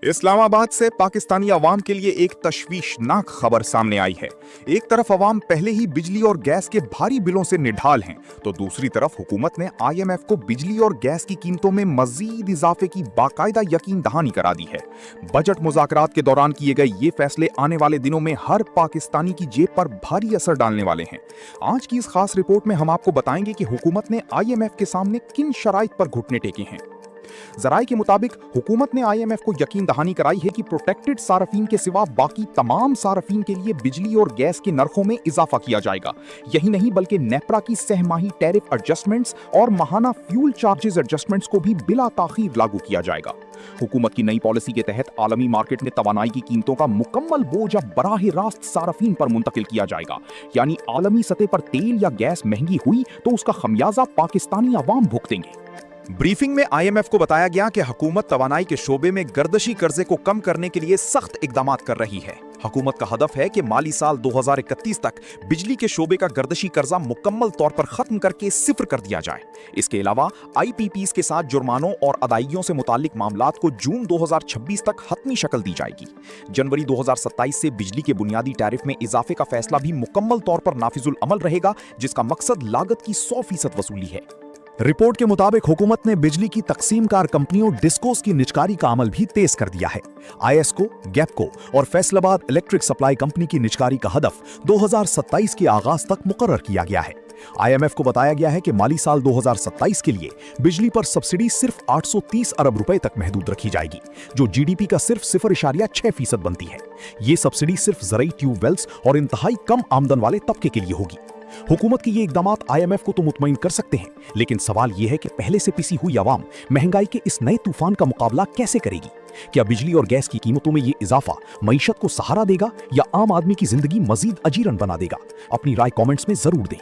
इस्लामाबाद से पाकिस्तानी अवाम के लिए एक तशवीशनाक खबर सामने आई है। एक तरफ अवाम पहले ही बिजली और गैस के भारी बिलों से निढाल हैं, तो दूसरी तरफ हुकूमत ने IMF को बिजली और गैस की कीमतों में मजीद इजाफे की बाकायदा यकीन दहानी करा दी है। बजट मुज़ाकरात के दौरान किए गए ये फैसले आने वाले दिनों में हर पाकिस्तानी की जेब पर भारी असर डालने वाले हैं। आज की इस खास रिपोर्ट में हम आपको बताएंगे कि हुकूमत ने IMF के सामने किन शराइत पर घुटने टेके हैं। जराये के मुताबिक हुकूमत ने IMF को यकीन दहानी कराई है कि प्रोटेक्टेड सारफीन के सिवा बाकी तमाम सारफीन के लिए बिजली और गैस के नरखों में इजाफा किया जाएगा। यही नहीं बल्कि नेपरा की सहमाही टैरिफ एडजस्टमेंट्स और माहाना फ्यूल चार्जेस एडजस्टमेंट्स को भी बिला ताखीर लागू किया जाएगा। हुकूमत की नई पॉलिसी के तहत आलमी मार्केट में तवानाई की कीमतों का मुकम्मल बोझ अब बराह रास्त सारफीन पर मुंतकिल किया जाएगा। यानी आलमी सतह पर तेल या गैस महंगी हुई तो उसका खमियाजा पाकिस्तानी अवाम भुगतेंगे। ब्रीफिंग में IMF को बताया गया कि हुकूमत तवानाई के शोबे में गर्दशी कर्जे को कम करने के लिए सख्त इकदामात कर रही है। हुकूमत का हदफ है कि माली साल 2031 तक बिजली के शोबे का गर्दशी कर्जा मुकम्मल तौर पर खत्म करके सिफर कर दिया जाए। इसके अलावा IPPs के साथ जुर्मानों और अदायगियों से मुताल्लिक मामलात को जून 2026 तक हतमी शक्ल दी जाएगी। जनवरी 2027 से बिजली के बुनियादी टैरिफ में इजाफे का फैसला भी मुकम्मल तौर पर नाफिजुल अमल रहेगा, जिसका मकसद लागत की 100% वसूली है। रिपोर्ट के मुताबिक हुकूमत ने बिजली की तकसीमकार कंपनियों डिस्कोस की निजकारी का अमल भी तेज कर दिया है। IESCO, गैपको और फैसलाबाद इलेक्ट्रिक सप्लाई कंपनी की निजकारी का हदफ 2027 के आगाज तक मुकर्रर किया गया है। IMF को बताया गया है कि माली साल 2027 के लिए बिजली पर सब्सिडी सिर्फ 830 अरब रुपए तक महदूद रखी जाएगी, जो GDP का सिर्फ 0.6% बनती है। ये सब्सिडी सिर्फ ज़रई ट्यूबवेल्स और इंतहाई कम आमदन वाले तबके के लिए होगी। हुकूमत के ये इकदामात IMF को तो मुतमईन कर सकते हैं, लेकिन सवाल ये है कि पहले से पिसी हुई आवाम महंगाई के इस नए तूफान का मुकाबला कैसे करेगी। क्या बिजली और गैस की कीमतों में ये इजाफा मईशत को सहारा देगा या आम आदमी की जिंदगी मजीद अजीरन बना देगा? अपनी राय कमेंट्स में जरूर दें।